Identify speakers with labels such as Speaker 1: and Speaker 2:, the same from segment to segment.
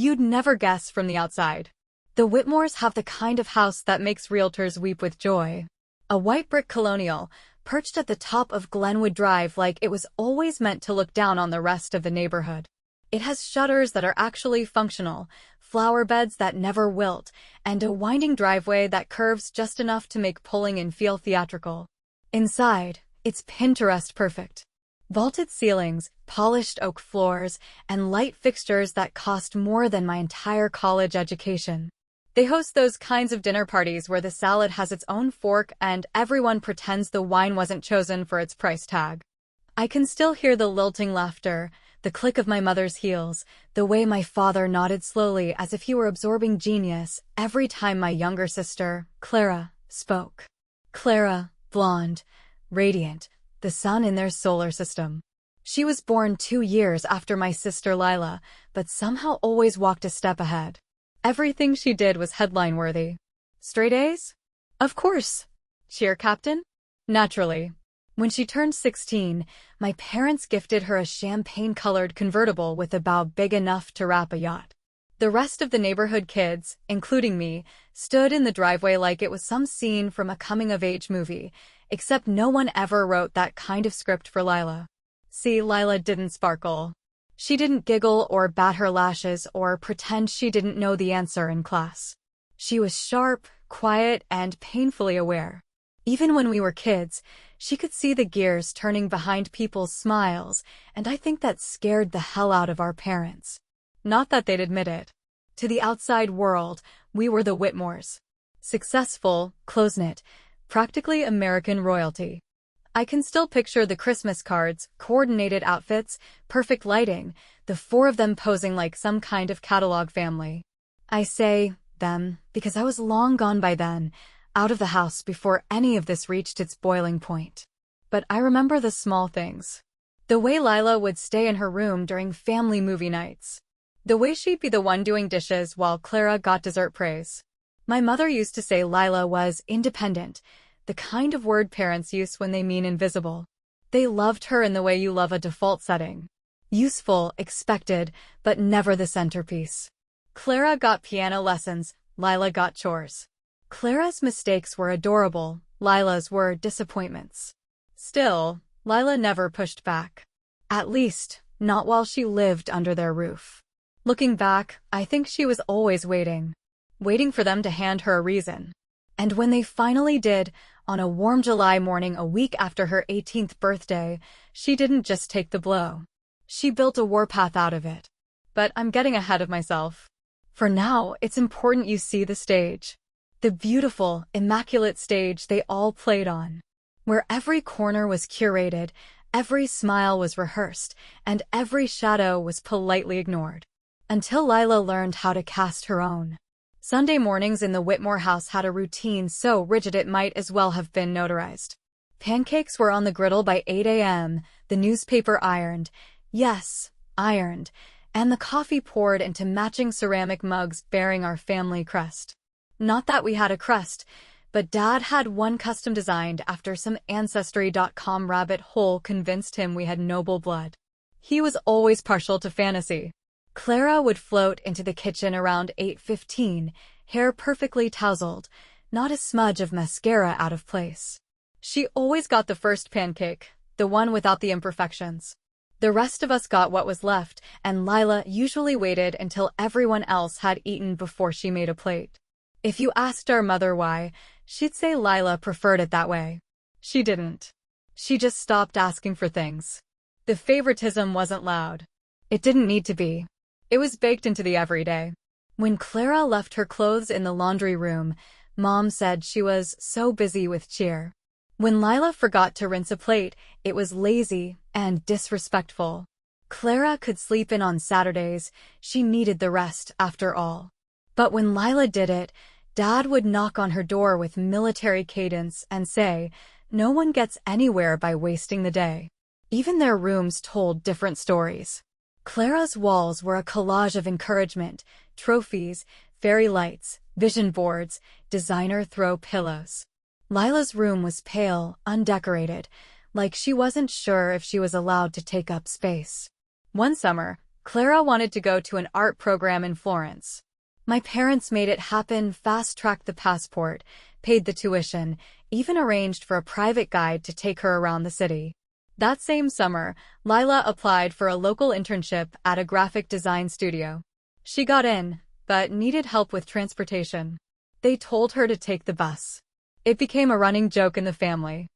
Speaker 1: You'd never guess from the outside. The Whitmores have the kind of house that makes realtors weep with joy. A white brick colonial, perched at the top of Glenwood Drive like it was always meant to look down on the rest of the neighborhood. It has shutters that are actually functional, flower beds that never wilt, and a winding driveway that curves just enough to make pulling in feel theatrical. Inside, it's Pinterest perfect. Vaulted ceilings, polished oak floors, and light fixtures that cost more than my entire college education. They host those kinds of dinner parties where the salad has its own fork and everyone pretends the wine wasn't chosen for its price tag. I can still hear the lilting laughter, the click of my mother's heels, the way my father nodded slowly as if he were absorbing genius every time my younger sister, Clara, spoke. Clara, blonde, radiant, the sun in their solar system. She was born 2 years after my sister Lila, but somehow always walked a step ahead. Everything she did was headline-worthy. Straight A's? Of course. Cheer captain? Naturally. When she turned 16, my parents gifted her a champagne-colored convertible with a bow big enough to wrap a yacht. The rest of the neighborhood kids, including me, stood in the driveway like it was some scene from a coming-of-age movie, except no one ever wrote that kind of script for Lila. See, Lila didn't sparkle. She didn't giggle or bat her lashes or pretend she didn't know the answer in class. She was sharp, quiet, and painfully aware. Even when we were kids, she could see the gears turning behind people's smiles, and I think that scared the hell out of our parents. Not that they'd admit it. To the outside world, we were the Whitmores. Successful, close-knit, practically American royalty. I can still picture the Christmas cards, coordinated outfits, perfect lighting, the 4 of them posing like some kind of catalog family. I say them because I was long gone by then, out of the house before any of this reached its boiling point. But I remember the small things. The way Lila would stay in her room during family movie nights. The way she'd be the one doing dishes while Clara got dessert praise. My mother used to say Lila was independent, the kind of word parents use when they mean invisible. They loved her in the way you love a default setting. Useful, expected, but never the centerpiece. Clara got piano lessons, Lila got chores. Clara's mistakes were adorable, Lila's were disappointments. Still, Lila never pushed back. At least, not while she lived under their roof. Looking back, I think she was always waiting. Waiting for them to hand her a reason. And when they finally did, on a warm July morning a week after her 18th birthday, she didn't just take the blow. She built a warpath out of it. But I'm getting ahead of myself. For now, it's important you see the stage. The beautiful, immaculate stage they all played on. Where every corner was curated, every smile was rehearsed, and every shadow was politely ignored. Until Lila learned how to cast her own. Sunday mornings in the Whitmore house had a routine so rigid it might as well have been notarized. Pancakes were on the griddle by 8 a.m., the newspaper ironed, yes, ironed, and the coffee poured into matching ceramic mugs bearing our family crest. Not that we had a crest, but Dad had one custom designed after some Ancestry.com rabbit hole convinced him we had noble blood. He was always partial to fantasy. Clara would float into the kitchen around 8:15, hair perfectly tousled, not a smudge of mascara out of place. She always got the first pancake, the one without the imperfections. The rest of us got what was left, and Lila usually waited until everyone else had eaten before she made a plate. If you asked our mother why, she'd say Lila preferred it that way. She didn't. She just stopped asking for things. The favoritism wasn't loud. It didn't need to be. It was baked into the everyday. When Clara left her clothes in the laundry room, Mom said she was so busy with cheer. When Lila forgot to rinse a plate, it was lazy and disrespectful. Clara could sleep in on Saturdays, she needed the rest after all. But when Lila did it, Dad would knock on her door with military cadence and say, "No one gets anywhere by wasting the day." Even their rooms told different stories. Clara's walls were a collage of encouragement, trophies, fairy lights, vision boards, designer throw pillows. Lila's room was pale, undecorated, like she wasn't sure if she was allowed to take up space. One summer, Clara wanted to go to an art program in Florence. My parents made it happen, fast-tracked the passport, paid the tuition, even arranged for a private guide to take her around the city. That same summer, Lila applied for a local internship at a graphic design studio. She got in, but needed help with transportation. They told her to take the bus. It became a running joke in the family.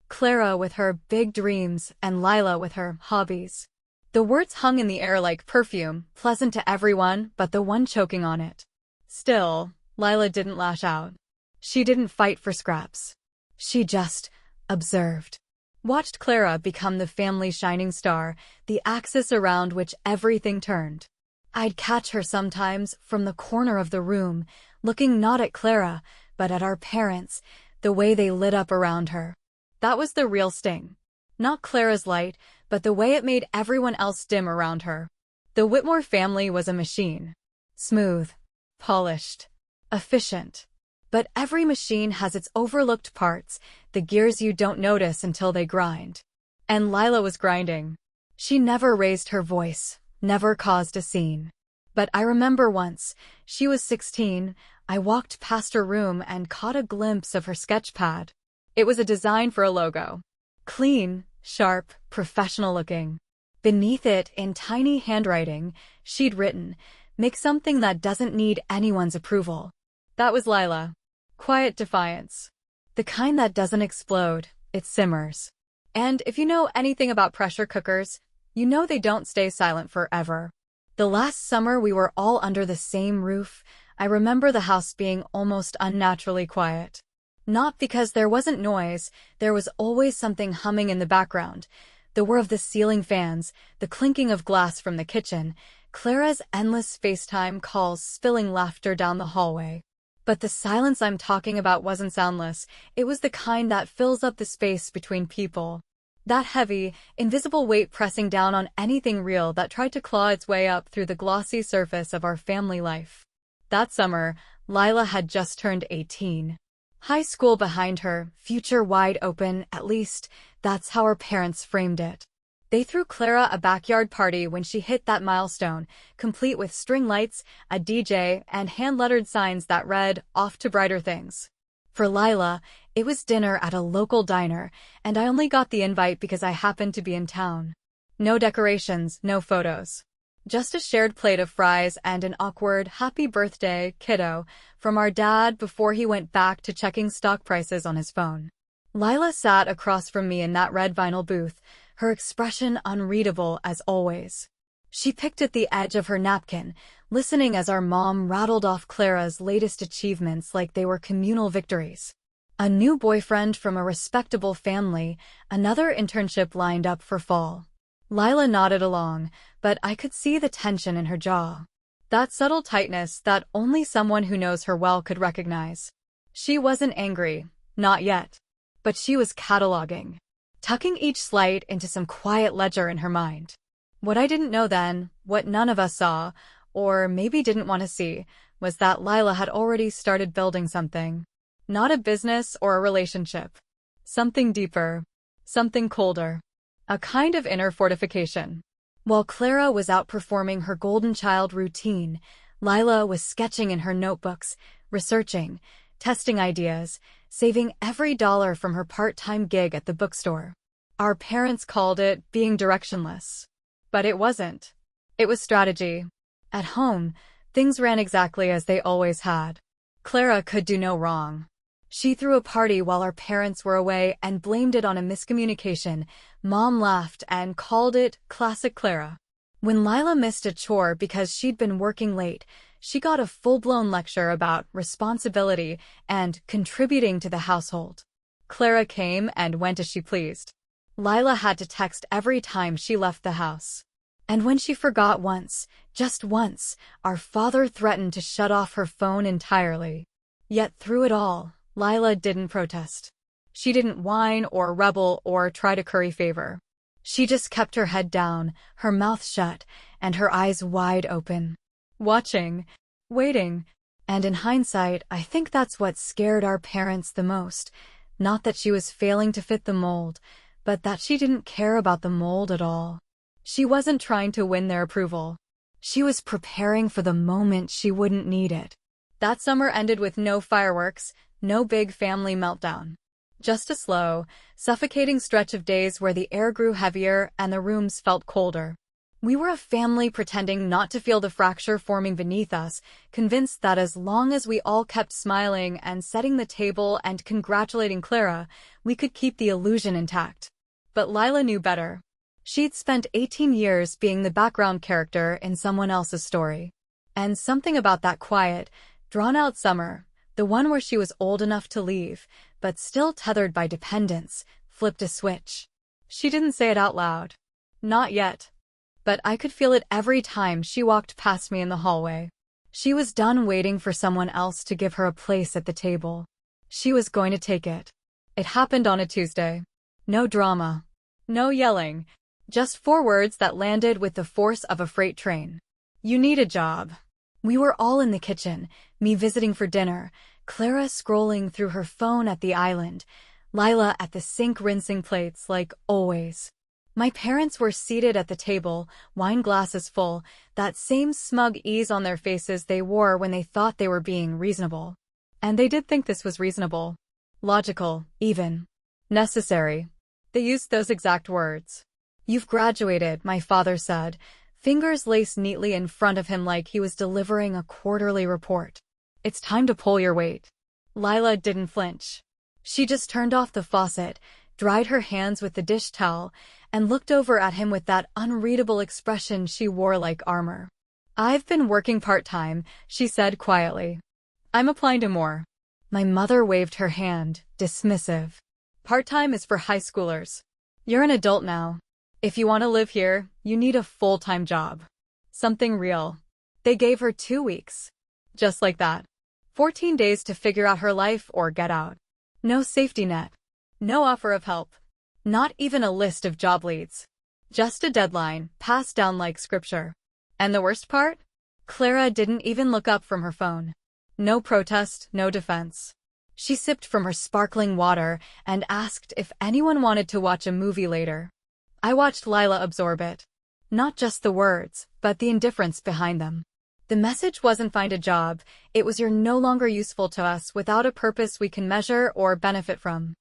Speaker 1: Clara with her big dreams and Lila with her hobbies. The words hung in the air like perfume, pleasant to everyone but the one choking on it. Still, Lila didn't lash out. She didn't fight for scraps. She just observed. Watched Clara become the family's shining star, the axis around which everything turned. I'd catch her sometimes from the corner of the room, looking not at Clara, but at our parents, the way they lit up around her. That was the real sting. Not Clara's light, but the way it made everyone else dim around her. The Whitmore family was a machine. Smooth, polished, efficient. But every machine has its overlooked parts, the gears you don't notice until they grind. And Lila was grinding. She never raised her voice, never caused a scene. But I remember once, she was 16, I walked past her room and caught a glimpse of her sketch pad. It was a design for a logo. Clean, sharp, professional-looking. Beneath it, in tiny handwriting, she'd written, "Make something that doesn't need anyone's approval." That was Lila. Quiet defiance. The kind that doesn't explode, it simmers. And if you know anything about pressure cookers, you know they don't stay silent forever. The last summer we were all under the same roof, I remember the house being almost unnaturally quiet. Not because there wasn't noise, there was always something humming in the background. The whir of the ceiling fans, the clinking of glass from the kitchen, Clara's endless FaceTime calls spilling laughter down the hallway. But the silence I'm talking about wasn't soundless, it was the kind that fills up the space between people. That heavy, invisible weight pressing down on anything real that tried to claw its way up through the glossy surface of our family life. That summer, Lila had just turned 18. High school behind her, future wide open, at least, that's how her parents framed it. They threw Clara a backyard party when she hit that milestone, complete with string lights, a DJ, and hand-lettered signs that read, "Off to brighter things." For Lila, it was dinner at a local diner, and I only got the invite because I happened to be in town. No decorations, no photos. Just a shared plate of fries and an awkward "Happy birthday, kiddo" from our dad before he went back to checking stock prices on his phone. Lila sat across from me in that red vinyl booth, her expression unreadable as always. She picked at the edge of her napkin, listening as our mom rattled off Clara's latest achievements like they were communal victories. A new boyfriend from a respectable family, another internship lined up for fall. Lila nodded along, but I could see the tension in her jaw. That subtle tightness that only someone who knows her well could recognize. She wasn't angry, not yet. But she was cataloging, tucking each slight into some quiet ledger in her mind. What I didn't know then, what none of us saw, or maybe didn't want to see, was that Lila had already started building something. Not a business or a relationship. Something deeper. Something colder. A kind of inner fortification. While Clara was outperforming her golden child routine, Lila was sketching in her notebooks, researching, testing ideas, saving every dollar from her part-time gig at the bookstore. Our parents called it being directionless. But it wasn't. It was strategy. At home, things ran exactly as they always had. Clara could do no wrong. She threw a party while our parents were away and blamed it on a miscommunication. Mom laughed and called it classic Clara. When Lila missed a chore because she'd been working late, she got a full-blown lecture about responsibility and contributing to the household. Clara came and went as she pleased. Lila had to text every time she left the house. And when she forgot once, just once, our father threatened to shut off her phone entirely. Yet through it all, Lila didn't protest. She didn't whine or rebel or try to curry favor. She just kept her head down, her mouth shut, and her eyes wide open. Watching, waiting, and in hindsight, I think that's what scared our parents the most. Not that she was failing to fit the mold, but that she didn't care about the mold at all. She wasn't trying to win their approval. She was preparing for the moment she wouldn't need it. That summer ended with no fireworks, no big family meltdown. Just a slow, suffocating stretch of days where the air grew heavier and the rooms felt colder. We were a family pretending not to feel the fracture forming beneath us, convinced that as long as we all kept smiling and setting the table and congratulating Clara, we could keep the illusion intact. But Lila knew better. She'd spent 18 years being the background character in someone else's story. And something about that quiet, drawn-out summer, the one where she was old enough to leave, but still tethered by dependence, flipped a switch. She didn't say it out loud. Not yet. But I could feel it every time she walked past me in the hallway. She was done waiting for someone else to give her a place at the table. She was going to take it. It happened on a Tuesday. No drama. No yelling. Just 4 words that landed with the force of a freight train. You need a job. We were all in the kitchen, me visiting for dinner, Clara scrolling through her phone at the island, Lila at the sink rinsing plates like always. My parents were seated at the table, wine glasses full, that same smug ease on their faces they wore when they thought they were being reasonable. And they did think this was reasonable. Logical, even. Necessary. They used those exact words. You've graduated, my father said, fingers laced neatly in front of him like he was delivering a quarterly report. It's time to pull your weight. Lila didn't flinch. She just turned off the faucet, dried her hands with the dish towel, and looked over at him with that unreadable expression she wore like armor. I've been working part-time, she said quietly. I'm applying to more. My mother waved her hand, dismissive. Part-time is for high schoolers. You're an adult now. If you want to live here, you need a full-time job. Something real. They gave her 2 weeks. Just like that. 14 days to figure out her life or get out. No safety net. No offer of help. Not even a list of job leads. Just a deadline, passed down like scripture. And the worst part? Clara didn't even look up from her phone. No protest, no defense. She sipped from her sparkling water and asked if anyone wanted to watch a movie later. I watched Lila absorb it. Not just the words, but the indifference behind them. The message wasn't find a job, it was you're no longer useful to us without a purpose we can measure or benefit from.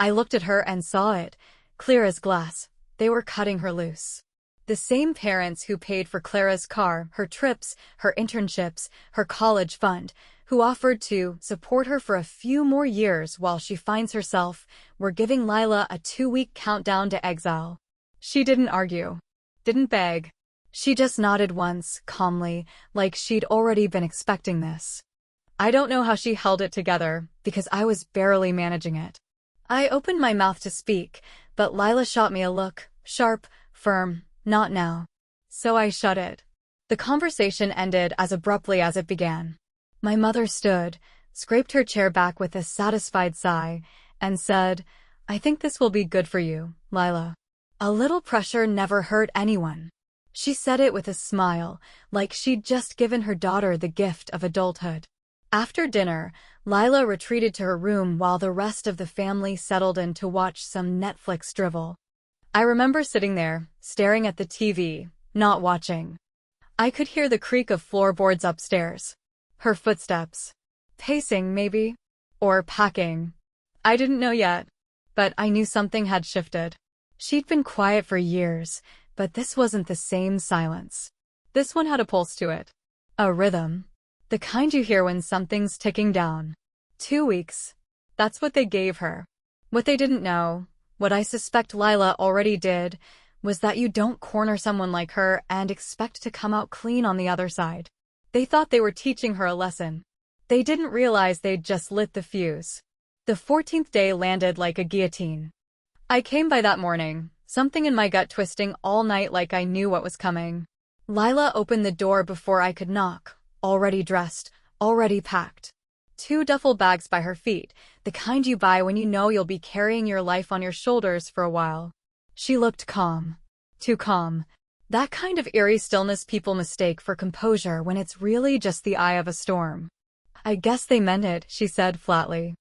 Speaker 1: I looked at her and saw it, clear as glass. They were cutting her loose. The same parents who paid for Clara's car, her trips, her internships, her college fund, who offered to support her for a few more years while she finds herself, were giving Lila a 2-week countdown to exile. She didn't argue. Didn't beg. She just nodded once, calmly, like she'd already been expecting this. I don't know how she held it together, because I was barely managing it. I opened my mouth to speak, but Lila shot me a look, sharp, firm, not now. So I shut it. The conversation ended as abruptly as it began. My mother stood, scraped her chair back with a satisfied sigh, and said, I think this will be good for you, Lila. A little pressure never hurt anyone. She said it with a smile, like she'd just given her daughter the gift of adulthood. After dinner, Lila retreated to her room while the rest of the family settled in to watch some Netflix drivel. I remember sitting there, staring at the TV, not watching. I could hear the creak of floorboards upstairs. Her footsteps. Pacing, maybe? Or packing. I didn't know yet. But I knew something had shifted. She'd been quiet for years, but this wasn't the same silence. This one had a pulse to it. A rhythm. The kind you hear when something's ticking down. 2 weeks. That's what they gave her. What they didn't know, what I suspect Lila already did, was that you don't corner someone like her and expect to come out clean on the other side. They thought they were teaching her a lesson. They didn't realize they'd just lit the fuse. The 14th day landed like a guillotine. I came by that morning, something in my gut twisting all night like I knew what was coming. Lila opened the door before I could knock, already dressed, already packed. 2 duffel bags by her feet, the kind you buy when you know you'll be carrying your life on your shoulders for a while. She looked calm. Too calm. That kind of eerie stillness people mistake for composure when it's really just the eye of a storm. I guess they meant it, she said flatly.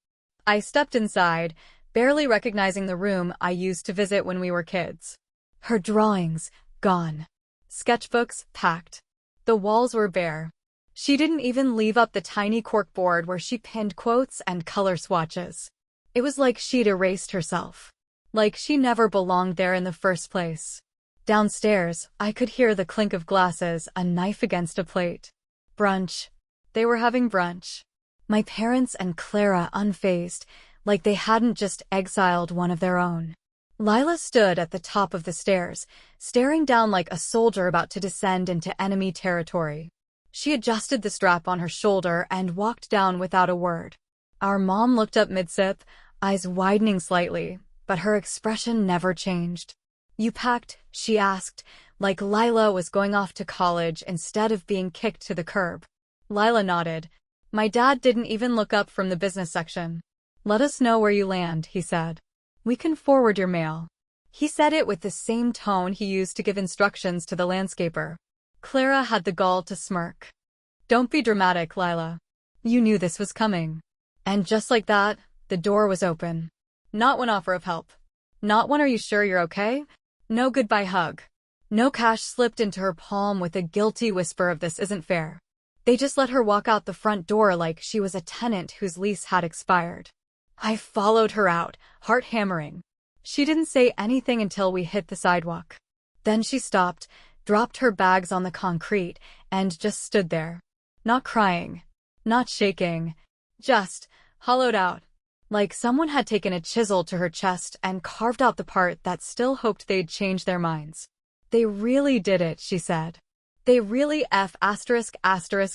Speaker 1: I stepped inside, barely recognizing the room I used to visit when we were kids. Her drawings, gone. Sketchbooks, packed. The walls were bare. She didn't even leave up the tiny corkboard where she pinned quotes and color swatches. It was like she'd erased herself. Like she never belonged there in the first place. Downstairs, I could hear the clink of glasses, a knife against a plate. Brunch. They were having brunch. My parents and Clara unfazed, like they hadn't just exiled one of their own. Lila stood at the top of the stairs, staring down like a soldier about to descend into enemy territory. She adjusted the strap on her shoulder and walked down without a word. Our mom looked up mid-sip, eyes widening slightly, but her expression never changed. "You packed?" she asked, like Lila was going off to college instead of being kicked to the curb. Lila nodded. "My dad didn't even look up from the business section." "Let us know where you land," he said. "We can forward your mail." He said it with the same tone he used to give instructions to the landscaper. Clara had the gall to smirk. "Don't be dramatic, Lila. You knew this was coming." And just like that, the door was open. Not one offer of help. Not one "are you sure you're okay?" No goodbye hug. No cash slipped into her palm with a guilty whisper of "this isn't fair." They just let her walk out the front door like she was a tenant whose lease had expired. I followed her out, heart hammering. She didn't say anything until we hit the sidewalk. Then she stopped, dropped her bags on the concrete, and just stood there. Not crying. Not shaking. Just hollowed out. Like someone had taken a chisel to her chest and carved out the part that still hoped they'd change their minds. "They really did it," she said. "They really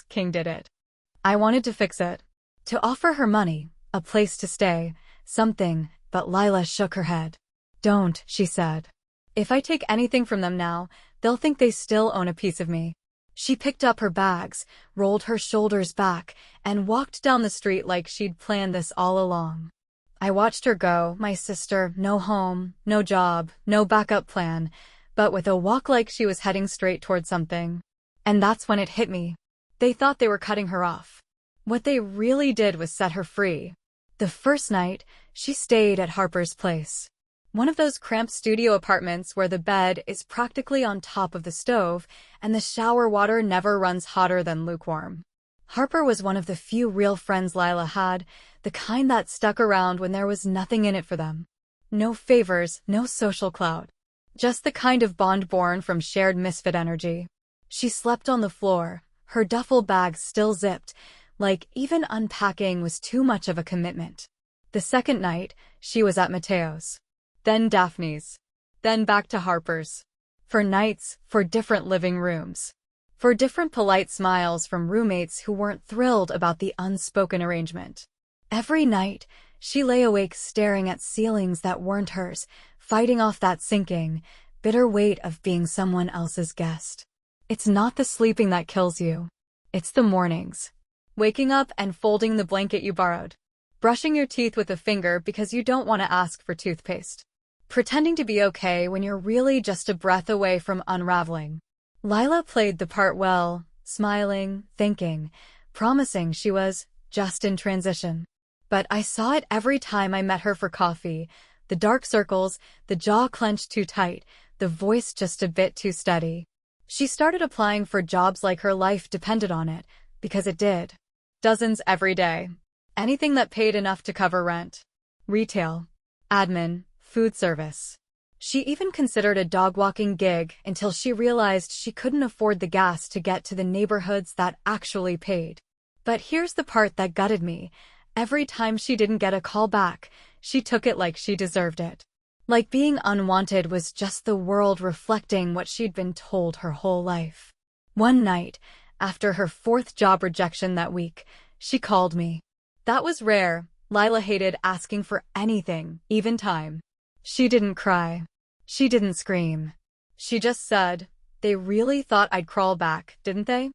Speaker 1: King did it." I wanted to fix it. To offer her money, a place to stay, something, but Lila shook her head. "Don't," she said. "If I take anything from them now, they'll think they still own a piece of me." She picked up her bags, rolled her shoulders back, and walked down the street like she'd planned this all along. I watched her go, my sister, no home, no job, no backup plan, but with a walk like she was heading straight toward something. And that's when it hit me. They thought they were cutting her off. What they really did was set her free. The first night, she stayed at Harper's place. One of those cramped studio apartments where the bed is practically on top of the stove and the shower water never runs hotter than lukewarm. Harper was one of the few real friends Lila had, the kind that stuck around when there was nothing in it for them. No favors, no social clout. Just the kind of bond born from shared misfit energy. She slept on the floor, her duffel bag still zipped, like even unpacking was too much of a commitment. The second night, she was at Mateo's. Then Daphne's. Then back to Harper's. For nights, for different living rooms. For different polite smiles from roommates who weren't thrilled about the unspoken arrangement. Every night, she lay awake staring at ceilings that weren't hers, fighting off that sinking, bitter weight of being someone else's guest. It's not the sleeping that kills you. It's the mornings. Waking up and folding the blanket you borrowed. Brushing your teeth with a finger because you don't want to ask for toothpaste. Pretending to be okay when you're really just a breath away from unraveling. Lila played the part well, smiling, thinking, promising she was just in transition. But I saw it every time I met her for coffee. The dark circles, the jaw clenched too tight, the voice just a bit too steady. She started applying for jobs like her life depended on it, because it did. Dozens every day. Anything that paid enough to cover rent. Retail. Admin. Food service. She even considered a dog-walking gig until she realized she couldn't afford the gas to get to the neighborhoods that actually paid. But here's the part that gutted me. Every time she didn't get a call back, she took it like she deserved it. Like being unwanted was just the world reflecting what she'd been told her whole life. One night, after her fourth job rejection that week, she called me. That was rare. Lila hated asking for anything, even time. She didn't cry. She didn't scream. She just said, "They really thought I'd crawl back, didn't they?"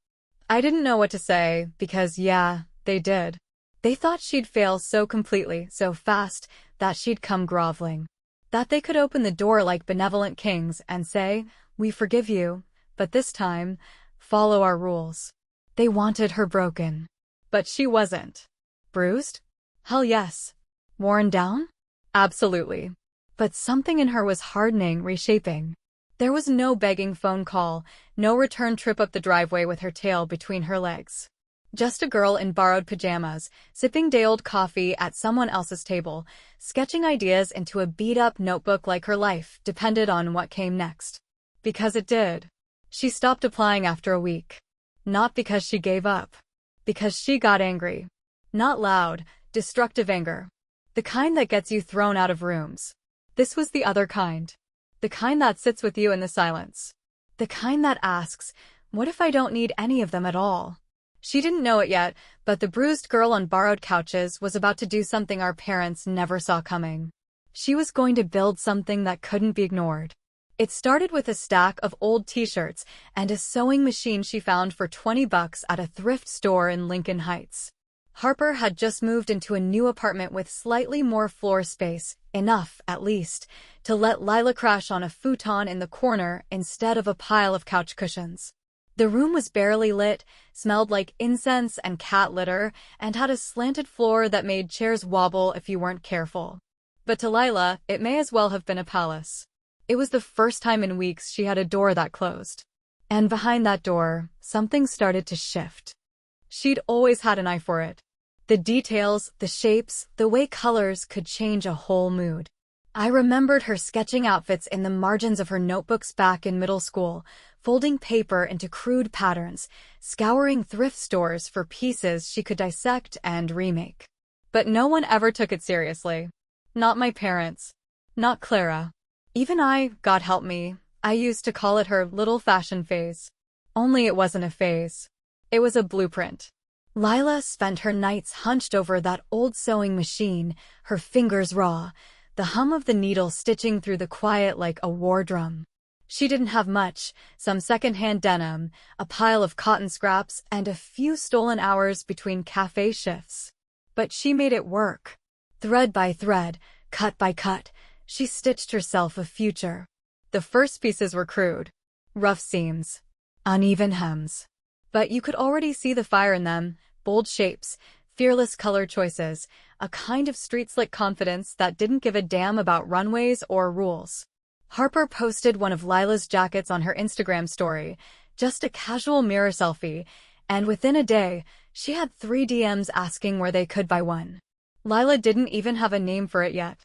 Speaker 1: I didn't know what to say, because yeah, they did. They thought she'd fail so completely, so fast, that she'd come groveling. That they could open the door like benevolent kings and say, "We forgive you, but this time, follow our rules." They wanted her broken. But she wasn't. Bruised? Hell yes. Worn down? Absolutely. But something in her was hardening, reshaping. There was no begging phone call, no return trip up the driveway with her tail between her legs. Just a girl in borrowed pajamas, sipping day-old coffee at someone else's table, sketching ideas into a beat-up notebook like her life depended on what came next. Because it did. She stopped applying after a week. Not because she gave up. Because she got angry. Not loud, destructive anger. The kind that gets you thrown out of rooms. This was the other kind. The kind that sits with you in the silence. The kind that asks, what if I don't need any of them at all? She didn't know it yet, but the bruised girl on borrowed couches was about to do something our parents never saw coming. She was going to build something that couldn't be ignored. It started with a stack of old t-shirts and a sewing machine she found for $20 at a thrift store in Lincoln Heights. Harper had just moved into a new apartment with slightly more floor space, enough, at least, to let Lila crash on a futon in the corner instead of a pile of couch cushions. The room was barely lit, smelled like incense and cat litter, and had a slanted floor that made chairs wobble if you weren't careful. But to Lila, it may as well have been a palace. It was the first time in weeks she had a door that closed. And behind that door, something started to shift. She'd always had an eye for it. The details, the shapes, the way colors could change a whole mood. I remembered her sketching outfits in the margins of her notebooks back in middle school, folding paper into crude patterns, scouring thrift stores for pieces she could dissect and remake. But no one ever took it seriously. Not my parents. Not Clara. Even I, God help me, I used to call it her little fashion phase. Only it wasn't a phase. It was a blueprint. Lila spent her nights hunched over that old sewing machine, her fingers raw, the hum of the needle stitching through the quiet like a war drum. She didn't have much, some second-hand denim, a pile of cotton scraps, and a few stolen hours between cafe shifts. But she made it work. Thread by thread, cut by cut, she stitched herself a future. The first pieces were crude. Rough seams. Uneven hems. But you could already see the fire in them, bold shapes, fearless color choices, a kind of street-slick confidence that didn't give a damn about runways or rules. Harper posted one of Lila's jackets on her Instagram story, just a casual mirror selfie, and within a day, she had 3 DMs asking where they could buy one. Lila didn't even have a name for it yet.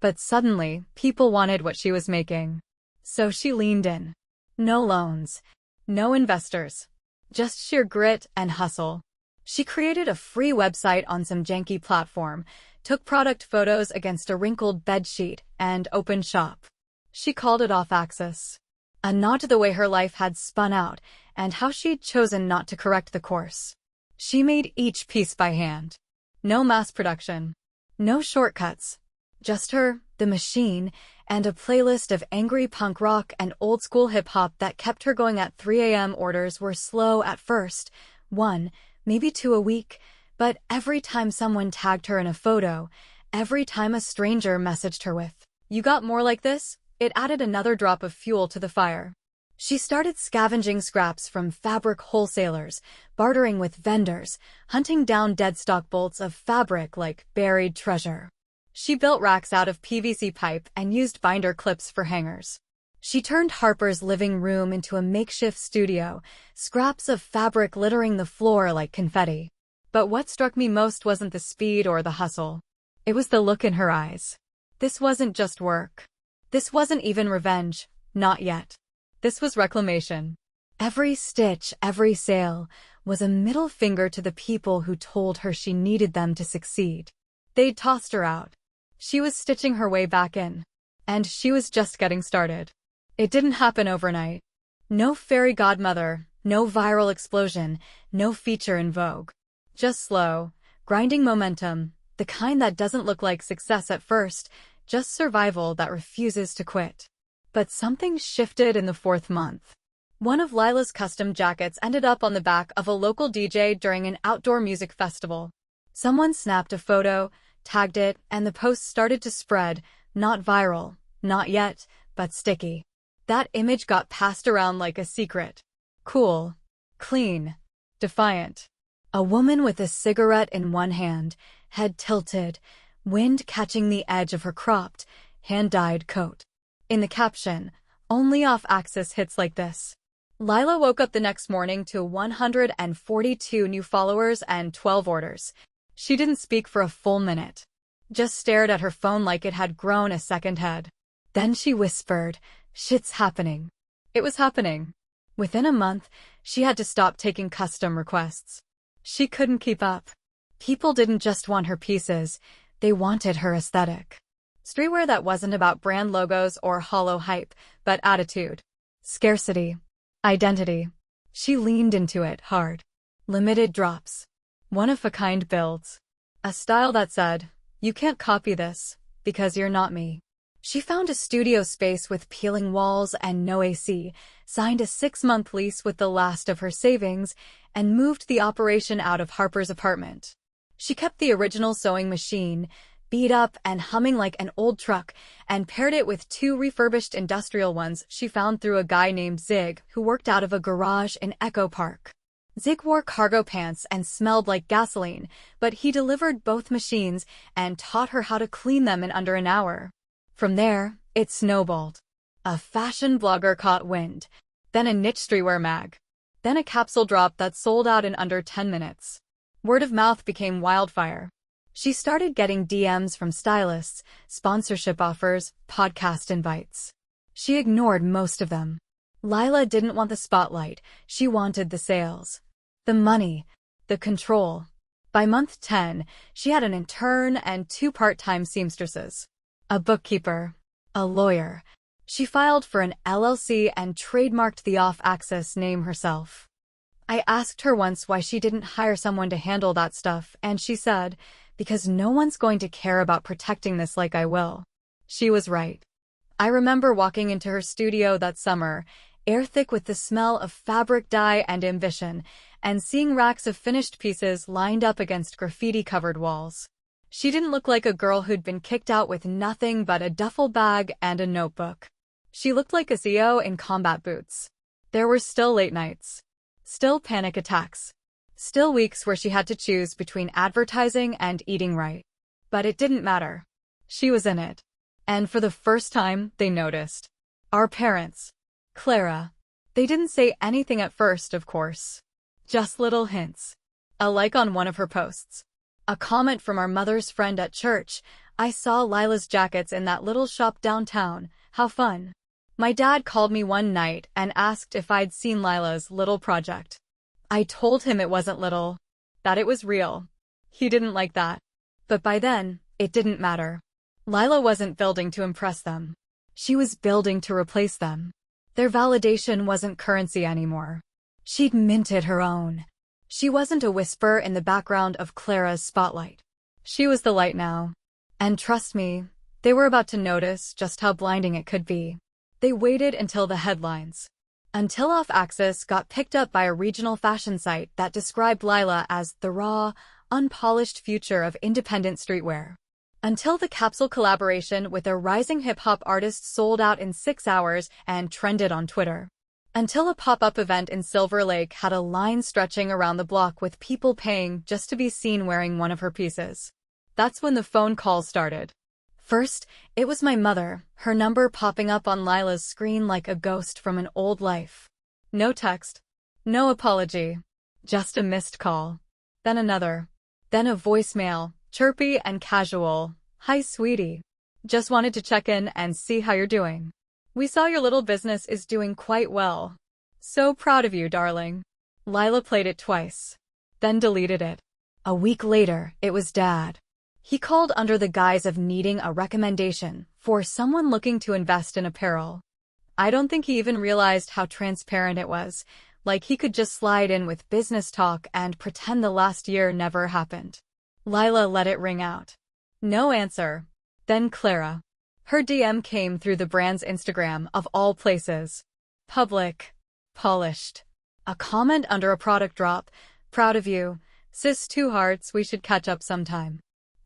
Speaker 1: But suddenly, people wanted what she was making. So she leaned in. No loans. No investors. Just sheer grit and hustle. She created a free website on some janky platform, took product photos against a wrinkled bedsheet, and opened shop. She called it Off-Axis. A nod to the way her life had spun out, and how she'd chosen not to correct the course. She made each piece by hand. No mass production. No shortcuts. Just her, the machine, and a playlist of angry punk rock and old-school hip-hop that kept her going at 3 a.m. Orders were slow at first, 1, maybe 2 a week, but every time someone tagged her in a photo, every time a stranger messaged her with, "You got more like this?" it added another drop of fuel to the fire. She started scavenging scraps from fabric wholesalers, bartering with vendors, hunting down dead stock bolts of fabric like buried treasure. She built racks out of PVC pipe and used binder clips for hangers. She turned Harper's living room into a makeshift studio, scraps of fabric littering the floor like confetti. But what struck me most wasn't the speed or the hustle. It was the look in her eyes. This wasn't just work. This wasn't even revenge, not yet. This was reclamation. Every stitch, every sale, was a middle finger to the people who told her she needed them to succeed. They'd tossed her out. She was stitching her way back in. And she was just getting started. It didn't happen overnight. No fairy godmother, no viral explosion, no feature in Vogue. Just slow, grinding momentum, the kind that doesn't look like success at first, just survival that refuses to quit. But something shifted in the 4th month. One of Lila's custom jackets ended up on the back of a local DJ during an outdoor music festival. Someone snapped a photo, tagged it, and the post started to spread, not viral, not yet, but sticky. That image got passed around like a secret. Cool. Clean. Defiant. A woman with a cigarette in one hand, head tilted, wind catching the edge of her cropped, hand-dyed coat. In the caption, Only off-axis hits like this. Lila woke up the next morning to 142 new followers and 12 orders. She didn't speak for a full minute. Just stared at her phone like it had grown a second head. Then she whispered, "Shit's happening." It was happening. Within a month, she had to stop taking custom requests. She couldn't keep up. People didn't just want her pieces, they wanted her aesthetic. Streetwear that wasn't about brand logos or hollow hype, but attitude. Scarcity. Identity. She leaned into it hard. Limited drops. One-of-a-kind builds. A style that said, "You can't copy this, because you're not me." She found a studio space with peeling walls and no AC, signed a 6-month lease with the last of her savings, and moved the operation out of Harper's apartment. She kept the original sewing machine, beat up and humming like an old truck, and paired it with 2 refurbished industrial ones she found through a guy named Zig who worked out of a garage in Echo Park. Zig wore cargo pants and smelled like gasoline, but he delivered both machines and taught her how to clean them in under an hour. From there, it snowballed. A fashion blogger caught wind, then a niche streetwear mag, then a capsule drop that sold out in under 10 minutes. Word of mouth became wildfire. She started getting DMs from stylists, sponsorship offers, podcast invites. She ignored most of them. Lila didn't want the spotlight, she wanted the sales. The money. The control. By month 10, she had an intern and 2 part-time seamstresses. A bookkeeper. A lawyer. She filed for an LLC and trademarked the off-axis name herself. I asked her once why she didn't hire someone to handle that stuff, and she said, "Because no one's going to care about protecting this like I will." She was right. I remember walking into her studio that summer, air thick with the smell of fabric dye and ambition, and seeing racks of finished pieces lined up against graffiti-covered walls. She didn't look like a girl who'd been kicked out with nothing but a duffel bag and a notebook. She looked like a CEO in combat boots. There were still late nights. Still panic attacks. Still weeks where she had to choose between advertising and eating right. But it didn't matter. She was in it. And for the first time, they noticed. Our parents. Clara. They didn't say anything at first, of course. Just little hints. A like on one of her posts. A comment from our mother's friend at church. "I saw Lila's jackets in that little shop downtown. How fun." My dad called me one night and asked if I'd seen Lila's little project. I told him it wasn't little, that it was real. He didn't like that. But by then, it didn't matter. Lila wasn't building to impress them. She was building to replace them. Their validation wasn't currency anymore. She'd minted her own. She wasn't a whisper in the background of Clara's spotlight. She was the light now. And trust me, they were about to notice just how blinding it could be. They waited until the headlines. Until Off-Axis got picked up by a regional fashion site that described Lila as the raw, unpolished future of independent streetwear. Until the capsule collaboration with a rising hip-hop artist sold out in 6 hours and trended on Twitter. Until a pop-up event in Silver Lake had a line stretching around the block with people paying just to be seen wearing one of her pieces. That's when the phone calls started. First, it was my mother, her number popping up on Lila's screen like a ghost from an old life. No text. No apology. Just a missed call. Then another. Then a voicemail, chirpy and casual. "Hi, sweetie. Just wanted to check in and see how you're doing. We saw your little business is doing quite well. So proud of you, darling." Lila played it twice. Then deleted it. A week later, it was Dad. He called under the guise of needing a recommendation for someone looking to invest in apparel. I don't think he even realized how transparent it was, like he could just slide in with business talk and pretend the last year never happened. Lila let it ring out. No answer. Then Clara. Her DM came through the brand's Instagram of all places. Public. Polished. A comment under a product drop. "Proud of you. Sis, 2 hearts, we should catch up sometime."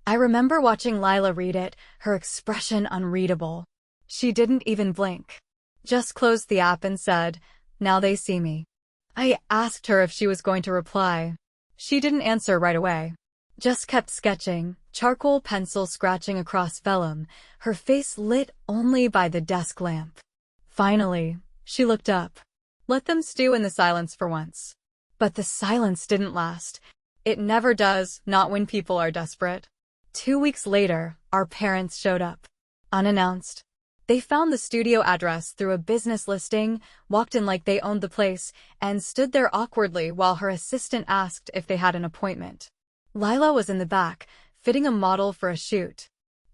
Speaker 1: I remember watching Lila read it, her expression unreadable. She didn't even blink. Just closed the app and said, "Now they see me." I asked her if she was going to reply. She didn't answer right away. Just kept sketching, charcoal pencil scratching across vellum, her face lit only by the desk lamp. Finally, she looked up. Let them stew in the silence for once. But the silence didn't last. It never does, not when people are desperate. 2 weeks later, our parents showed up. Unannounced. They found the studio address through a business listing, walked in like they owned the place, and stood there awkwardly while her assistant asked if they had an appointment. Lila was in the back, fitting a model for a shoot.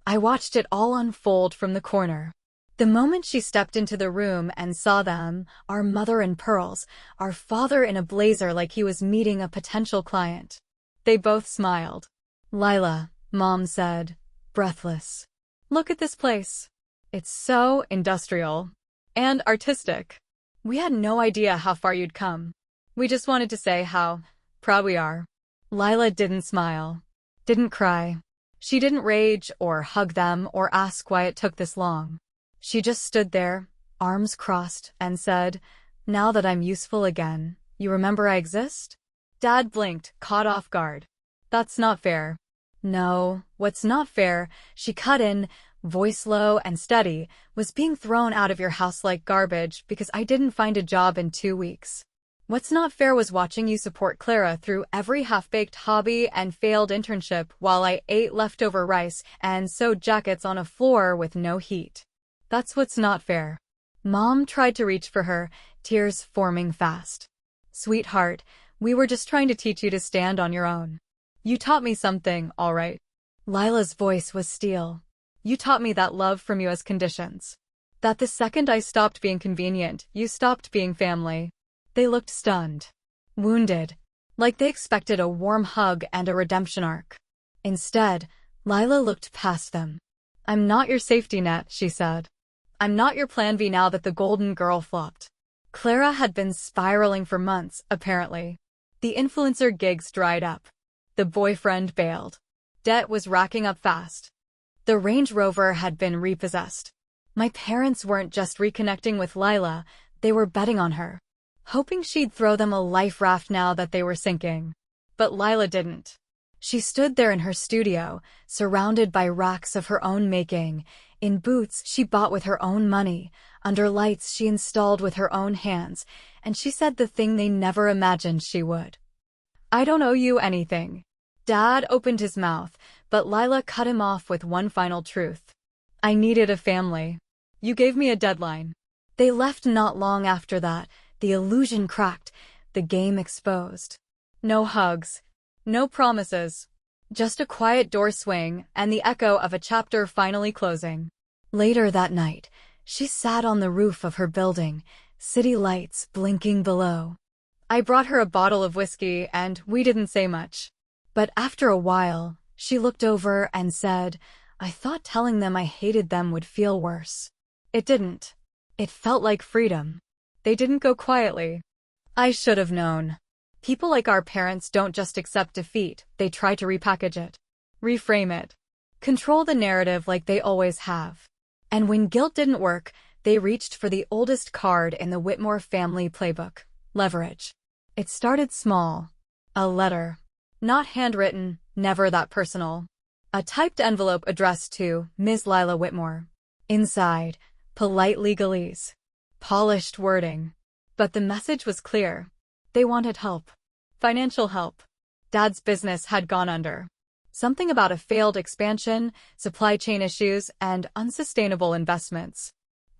Speaker 1: I watched it all unfold from the corner. The moment she stepped into the room and saw them, our mother in pearls, our father in a blazer like he was meeting a potential client. They both smiled. Lila, Mom said, breathless. Look at this place. It's so industrial. And artistic. We had no idea how far you'd come. We just wanted to say how proud we are. Lila didn't smile. Didn't cry. She didn't rage or hug them or ask why it took this long. She just stood there, arms crossed, and said, "Now that I'm useful again, you remember I exist?" Dad blinked, caught off guard. That's not fair. No, what's not fair, she cut in, voice low and steady, was being thrown out of your house like garbage because I didn't find a job in 2 weeks. What's not fair was watching you support Clara through every half-baked hobby and failed internship while I ate leftover rice and sewed jackets on a floor with no heat. That's what's not fair. Mom tried to reach for her, tears forming fast. Sweetheart, we were just trying to teach you to stand on your own. You taught me something, all right. Lila's voice was steel. You taught me that love from you has conditions. That the second I stopped being convenient, you stopped being family. They looked stunned. Wounded. Like they expected a warm hug and a redemption arc. Instead, Lila looked past them. I'm not your safety net, she said. I'm not your plan B now that the golden girl flopped. Clara had been spiraling for months, apparently. The influencer gigs dried up. The boyfriend bailed. Debt was racking up fast. The Range Rover had been repossessed. My parents weren't just reconnecting with Lila, they were betting on her. Hoping she'd throw them a life raft now that they were sinking. But Lila didn't. She stood there in her studio, surrounded by racks of her own making, in boots she bought with her own money, under lights she installed with her own hands, and she said the thing they never imagined she would. I don't owe you anything. Dad opened his mouth, but Lila cut him off with one final truth. I needed a family. You gave me a deadline. They left not long after that, the illusion cracked, the game exposed. No hugs. No promises. Just a quiet door swing and the echo of a chapter finally closing. Later that night, she sat on the roof of her building, city lights blinking below. I brought her a bottle of whiskey and we didn't say much. But after a while, she looked over and said, I thought telling them I hated them would feel worse. It didn't. It felt like freedom. They didn't go quietly. I should have known. People like our parents don't just accept defeat, they try to repackage it. Reframe it. Control the narrative like they always have. And when guilt didn't work, they reached for the oldest card in the Whitmore family playbook, leverage. It started small. A letter. Not handwritten, never that personal. A typed envelope addressed to Ms. Lila Whitmore. Inside, polite legalese. Polished wording. But the message was clear. They wanted help. Financial help. Dad's business had gone under. Something about a failed expansion, supply chain issues, and unsustainable investments.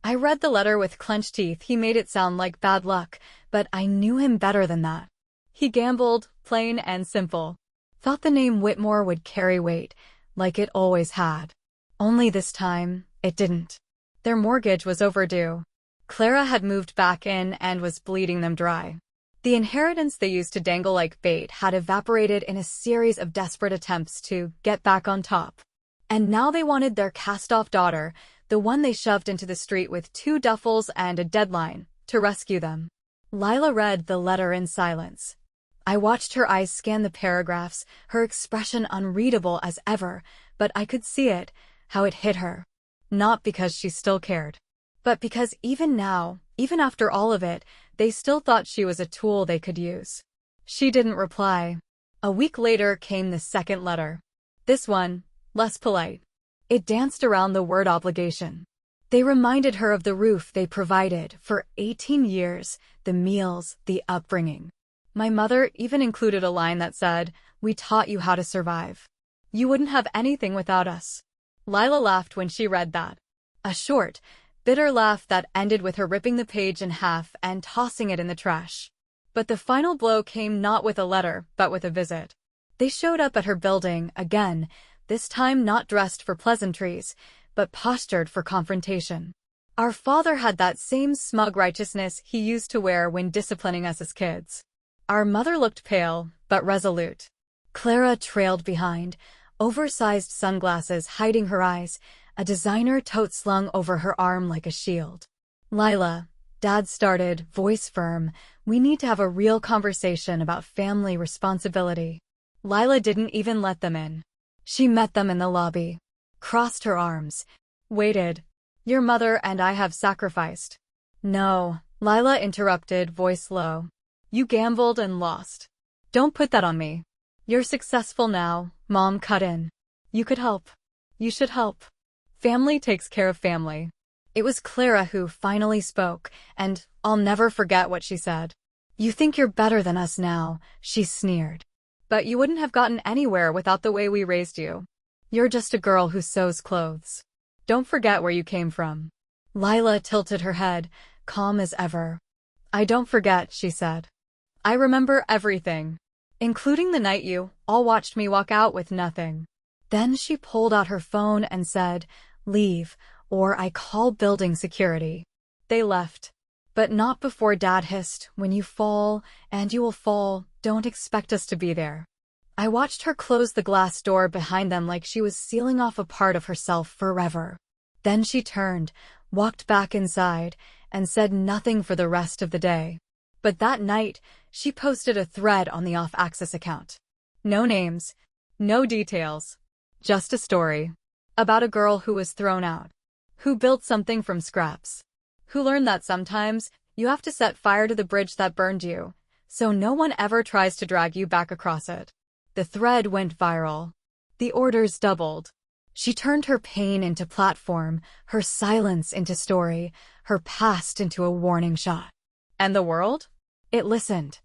Speaker 1: I read the letter with clenched teeth. He made it sound like bad luck, but I knew him better than that. He gambled, plain and simple. Thought the name Whitmore would carry weight, like it always had. Only this time, it didn't. Their mortgage was overdue. Clara had moved back in and was bleeding them dry. The inheritance they used to dangle like bait had evaporated in a series of desperate attempts to get back on top. And now they wanted their cast-off daughter, the one they shoved into the street with 2 duffels and a deadline, to rescue them. Lila read the letter in silence. I watched her eyes scan the paragraphs, her expression unreadable as ever, but I could see it, how it hit her. Not because she still cared. But because even now, even after all of it, they still thought she was a tool they could use. She didn't reply. A week later came the second letter. This one, less polite. It danced around the word obligation. They reminded her of the roof they provided for 18 years, the meals, the upbringing. My mother even included a line that said, "We taught you how to survive. You wouldn't have anything without us." Lila laughed when she read that. A short, bitter laugh that ended with her ripping the page in half and tossing it in the trash. But the final blow came not with a letter, but with a visit. They showed up at her building again, this time not dressed for pleasantries, but postured for confrontation. Our father had that same smug righteousness he used to wear when disciplining us as kids. Our mother looked pale, but resolute. Clara trailed behind, oversized sunglasses hiding her eyes, a designer tote slung over her arm like a shield. "Lila," Dad started, voice firm, "we need to have a real conversation about family responsibility." Lila didn't even let them in. She met them in the lobby, crossed her arms, waited. "Your mother and I have sacrificed." "No," Lila interrupted, voice low. "You gambled and lost. Don't put that on me. You're successful now," Mom cut in. "You could help. You should help. Family takes care of family." It was Clara who finally spoke, and I'll never forget what she said. "You think you're better than us now," she sneered. "But you wouldn't have gotten anywhere without the way we raised you. You're just a girl who sews clothes. Don't forget where you came from." Lila tilted her head, calm as ever. "I don't forget," she said. "I remember everything, including the night you all watched me walk out with nothing." Then she pulled out her phone and said, "Leave, or I call building security." They left. But not before Dad hissed, "When you fall, and you will fall, don't expect us to be there." I watched her close the glass door behind them like she was sealing off a part of herself forever. Then she turned, walked back inside, and said nothing for the rest of the day. But that night, she posted a thread on the Off-Axis account. No names, no details, just a story. About a girl who was thrown out, who built something from scraps, who learned that sometimes you have to set fire to the bridge that burned you, so no one ever tries to drag you back across it. The thread went viral. The orders doubled. She turned her pain into platform, her silence into story, her past into a warning shot. And the world? It listened.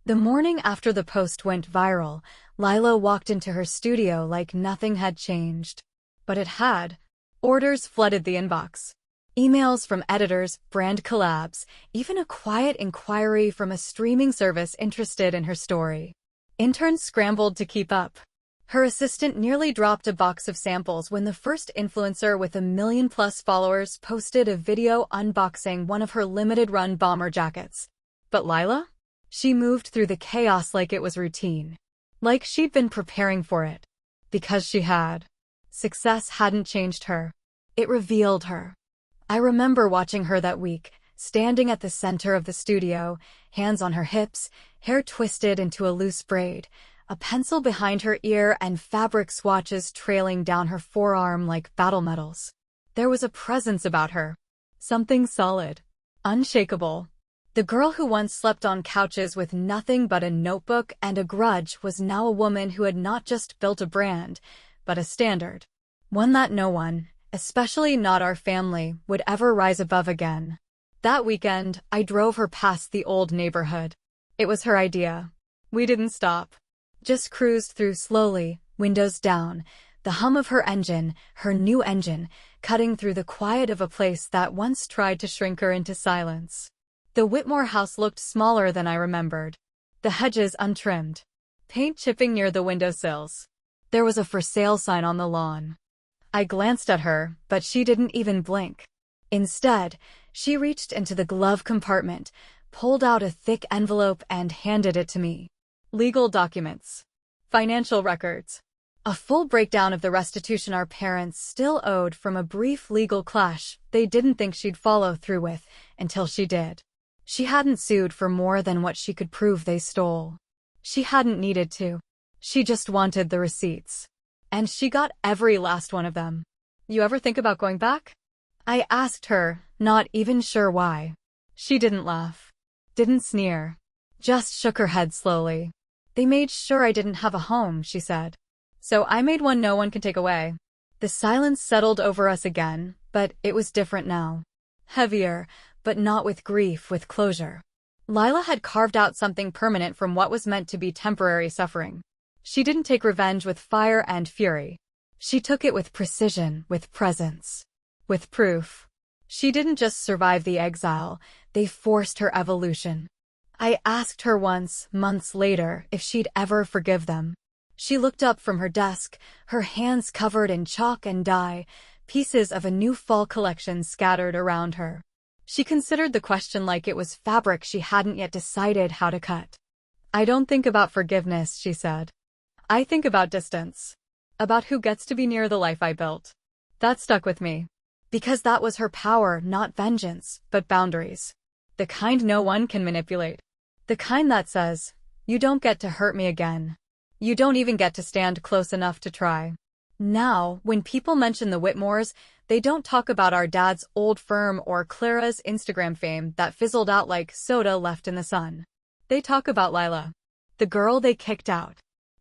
Speaker 1: The morning after the post went viral, Lila walked into her studio like nothing had changed. But it had. Orders flooded the inbox. Emails from editors, brand collabs, even a quiet inquiry from a streaming service interested in her story. Interns scrambled to keep up. Her assistant nearly dropped a box of samples when the first influencer with 1 million-plus followers posted a video unboxing one of her limited-run bomber jackets. But Lila? She moved through the chaos like it was routine. Like she'd been preparing for it. Because she had. Success hadn't changed her. It revealed her. I remember watching her that week, standing at the center of the studio, hands on her hips, hair twisted into a loose braid, a pencil behind her ear and fabric swatches trailing down her forearm like battle medals. There was a presence about her. Something solid. Unshakable. The girl who once slept on couches with nothing but a notebook and a grudge was now a woman who had not just built a brand, but a standard. One that no one, especially not our family, would ever rise above again. That weekend, I drove her past the old neighborhood. It was her idea. We didn't stop. Just cruised through slowly, windows down, the hum of her engine, her new engine, cutting through the quiet of a place that once tried to shrink her into silence. The Whitmore house looked smaller than I remembered. The hedges untrimmed. Paint chipping near the windowsills. There was a for sale sign on the lawn. I glanced at her, but she didn't even blink. Instead, she reached into the glove compartment, pulled out a thick envelope and handed it to me. Legal documents. Financial records. A full breakdown of the restitution our parents still owed from a brief legal clash they didn't think she'd follow through with until she did. She hadn't sued for more than what she could prove they stole. She hadn't needed to. She just wanted the receipts. And she got every last one of them. "You ever think about going back?" I asked her, not even sure why. She didn't laugh. Didn't sneer. Just shook her head slowly. "They made sure I didn't have a home," she said. "So I made one no one can take away." The silence settled over us again, But it was different now. Heavier, but not with grief, with closure. Lila had carved out something permanent from what was meant to be temporary suffering. She didn't take revenge with fire and fury. She took it with precision, with presence, with proof. She didn't just survive the exile, they forced her evolution. I asked her once, months later, if she'd ever forgive them. She looked up from her desk, her hands covered in chalk and dye, pieces of a new fall collection scattered around her. She considered the question like it was fabric she hadn't yet decided how to cut. I don't think about forgiveness, she said. I think about distance. About who gets to be near the life I built. That stuck with me. Because that was her power, not vengeance, but boundaries. The kind no one can manipulate. The kind that says, you don't get to hurt me again. You don't even get to stand close enough to try. Now, when people mention the Whitmores, they don't talk about our dad's old firm or Clara's Instagram fame that fizzled out like soda left in the sun. They talk about Lila. The girl they kicked out.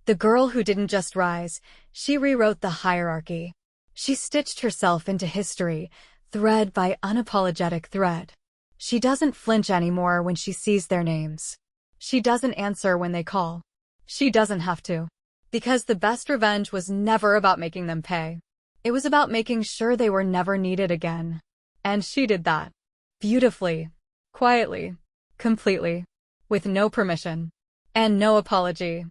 Speaker 1: The girl who didn't just rise, she rewrote the hierarchy. She stitched herself into history, thread by unapologetic thread. She doesn't flinch anymore when she sees their names. She doesn't answer when they call. She doesn't have to. Because the best revenge was never about making them pay. It was about making sure they were never needed again. And she did that. Beautifully. Quietly. Completely. With no permission. And no apology.